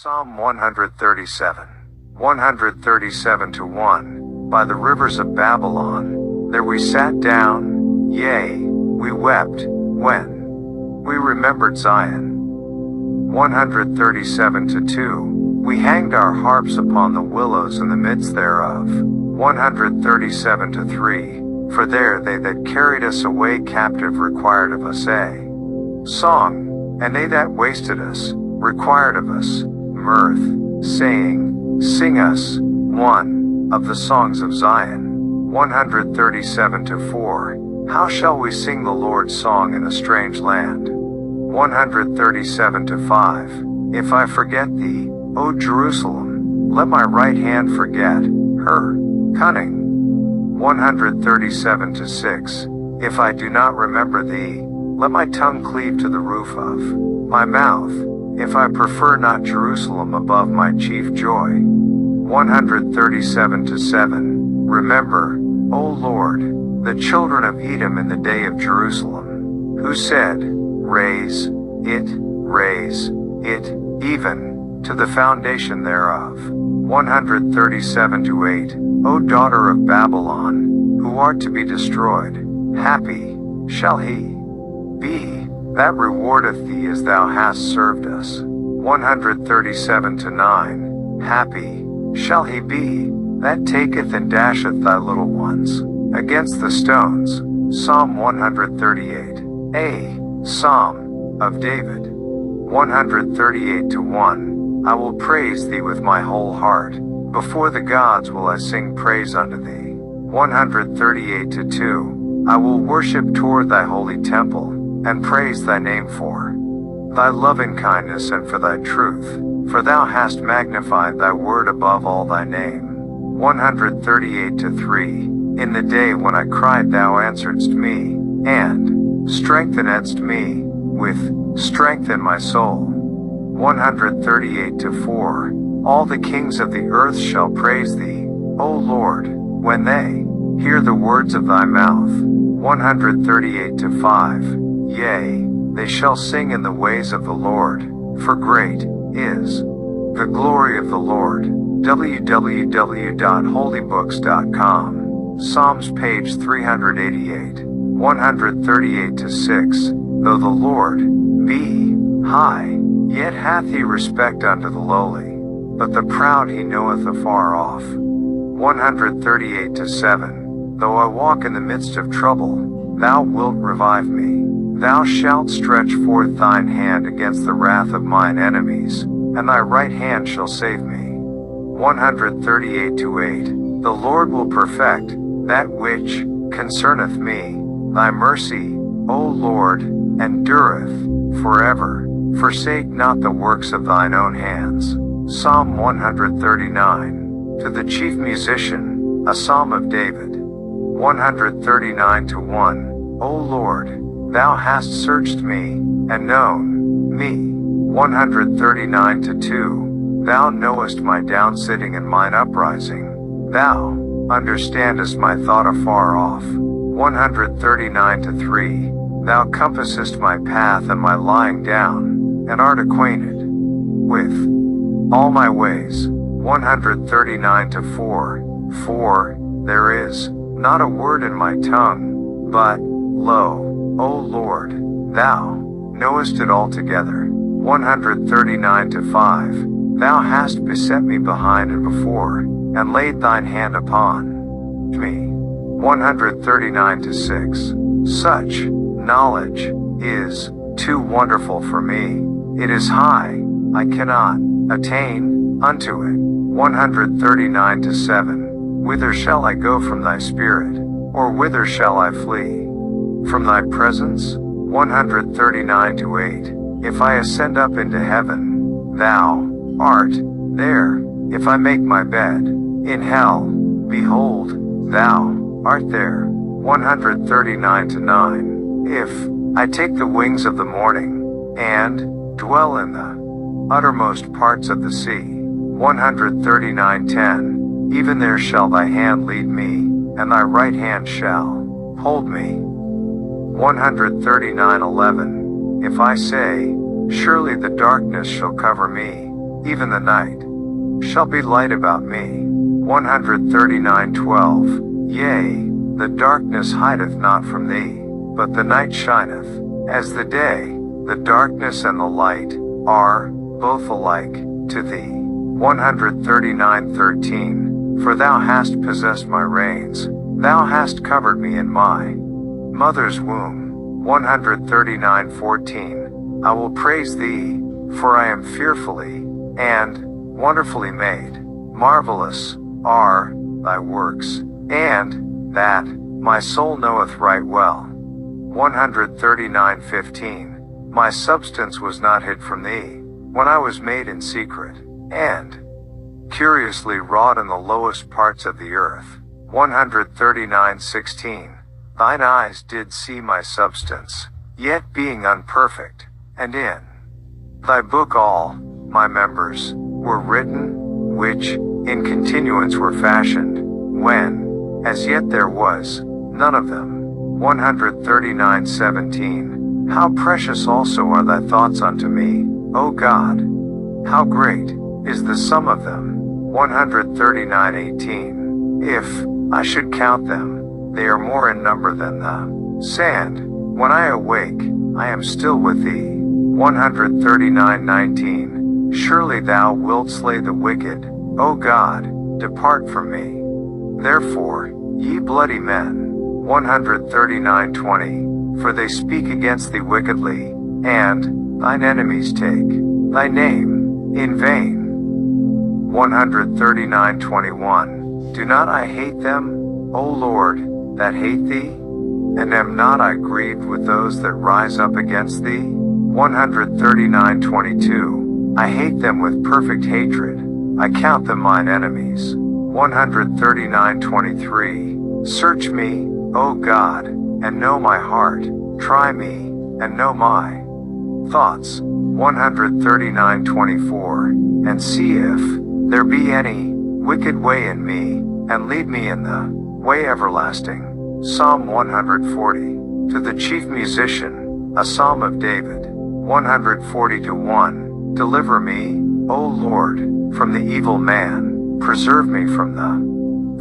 Psalm 137. 137 to 1. By the rivers of Babylon, there we sat down, yea, we wept, when we remembered Zion. 137 to 2. We hanged our harps upon the willows in the midst thereof. 137 to 3. For there they that carried us away captive required of us a song, and they that wasted us required of us mirth, saying, Sing us one of the songs of Zion. 137 to 4. How shall we sing the Lord's song in a strange land? 137 to 5. If I forget thee, O Jerusalem, let my right hand forget her cunning. 137 to 6. If I do not remember thee, let my tongue cleave to the roof of my mouth, if I prefer not Jerusalem above my chief joy. 137 to 7. Remember, O Lord, the children of Edom in the day of Jerusalem, who said, raise it, even to the foundation thereof. 137 to 8. O daughter of Babylon, who art to be destroyed, happy shall he be that rewardeth thee as thou hast served us. 137 to 9. Happy shall he be that taketh and dasheth thy little ones against the stones. Psalm 138. A Psalm of David. 138 to 1. I will praise thee with my whole heart. Before the gods will I sing praise unto thee. 138 to 2. I will worship toward thy holy temple, and praise thy name for thy loving kindness and for thy truth, for thou hast magnified thy word above all thy name. 138 to 3. In the day when I cried thou answeredst me, and strengthenedst me with strength in my soul. 138 to 4. All the kings of the earth shall praise thee, O Lord, when they hear the words of thy mouth. 138 to 5. Yea, they shall sing in the ways of the Lord, for great is the glory of the Lord. www.holybooks.com. Psalms page 388. 138 to 6. Though the Lord be high, yet hath he respect unto the lowly, but the proud he knoweth afar off. 138 to 7. Though I walk in the midst of trouble, thou wilt revive me. Thou shalt stretch forth thine hand against the wrath of mine enemies, and thy right hand shall save me. 138 to 8. The Lord will perfect that which concerneth me. Thy mercy, O Lord, endureth forever. Forsake not the works of thine own hands. Psalm 139. To the chief musician, a psalm of David. 139 to 1. O Lord, thou hast searched me, and known me. 139 to 2. Thou knowest my downsitting and mine uprising. Thou understandest my thought afar off. 139 to 3. Thou compassest my path and my lying down, and art acquainted with all my ways. 139 to 4. For there is not a word in my tongue, but, lo, O Lord, thou knowest it altogether. 139 to 5. Thou hast beset me behind and before, and laid thine hand upon me. 139 to 6. Such knowledge is too wonderful for me. It is high, I cannot attain unto it. 139 to 7. Whither shall I go from thy spirit, or whither shall I flee from thy presence? 139 to 8. If I ascend up into heaven, thou art there. If I make my bed in hell, behold, thou art there. 139 to 9. If I take the wings of the morning, and dwell in the uttermost parts of the sea. 139:10. Even there shall thy hand lead me, and thy right hand shall hold me. 139:11. If I say, surely the darkness shall cover me, even the night shall be light about me. 139:12. Yea, the darkness hideth not from thee, but the night shineth as the day. The darkness and the light are both alike to thee. 139:13. For thou hast possessed my reins, thou hast covered me in my mother's womb. 139:14. I will praise thee, for I am fearfully and wonderfully made. Marvelous are thy works, and that my soul knoweth right well. 139:15. My substance was not hid from thee, when I was made in secret, and curiously wrought in the lowest parts of the earth. 139:16. Thine eyes did see my substance, yet being unperfect, and in thy book all my members were written, which in continuance were fashioned, when as yet there was none of them. 139:17. How precious also are thy thoughts unto me, O God! How great is the sum of them. 139:18. If I should count them, they are more in number than the sand. When I awake, I am still with thee. 139:19. Surely thou wilt slay the wicked, O God, depart from me. Therefore, ye bloody men. 139:20. For they speak against thee wickedly, and thine enemies take thy name in vain. 139:21. Do not I hate them, O Lord, that hate thee? And am not I grieved with those that rise up against thee? 139:22. I hate them with perfect hatred, I count them mine enemies. 139:23. Search me, O God, and know my heart, try me, and know my thoughts. 139:24. And see if there be any wicked way in me, and lead me in the way everlasting. Psalm 140. To the chief musician, a psalm of David. 140:1. Deliver me, O Lord, from the evil man, preserve me from the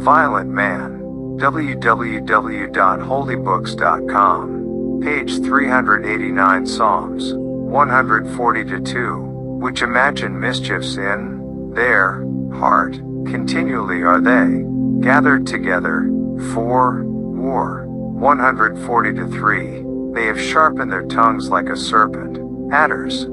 violent man. www.holybooks.com. Page 389. Psalms 140:2. Which imagine mischiefs in their heart, continually are they gathered together for war. 140:3. They have sharpened their tongues like a serpent. Adders.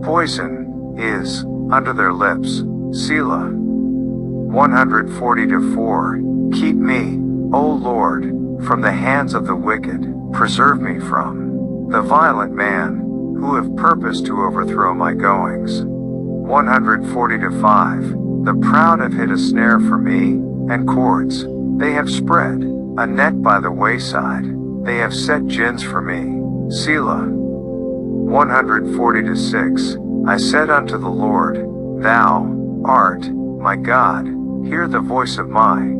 Poison is under their lips. Selah. 140:4. Keep me, O Lord, from the hands of the wicked. Preserve me from the violent man, who have purposed to overthrow my goings. 140:5. The proud have hid a snare for me, and cords. They have spread a net by the wayside. They have set gins for me. Selah. 140:6. I said unto the Lord, Thou art my God. Hear the voice of my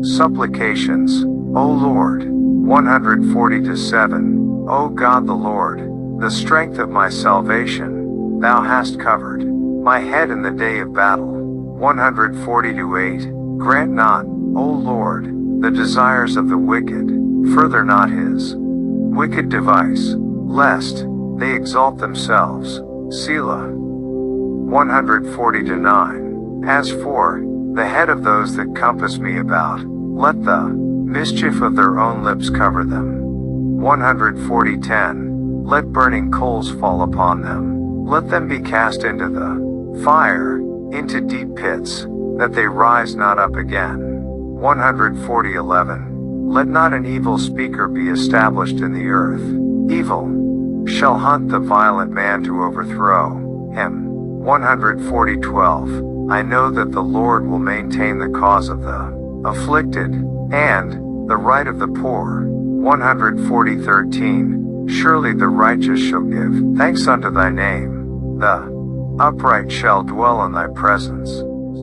supplications, O Lord. 140:7. O God the Lord, the strength of my salvation, thou hast covered my head in the day of battle. 140:8. Grant not, O Lord, the desires of the wicked, further not his wicked device, lest they exalt themselves. Selah. 140:9. As for the head of those that compass me about, let the mischief of their own lips cover them. 140:10. Let burning coals fall upon them. Let them be cast into the fire, into deep pits, that they rise not up again. 140:11. Let not an evil speaker be established in the earth. Evil shall hunt the violent man to overthrow him. 140:12. I know that the Lord will maintain the cause of the afflicted, and the right of the poor. 140:13. Surely the righteous shall give thanks unto thy name. The upright shall dwell in thy presence.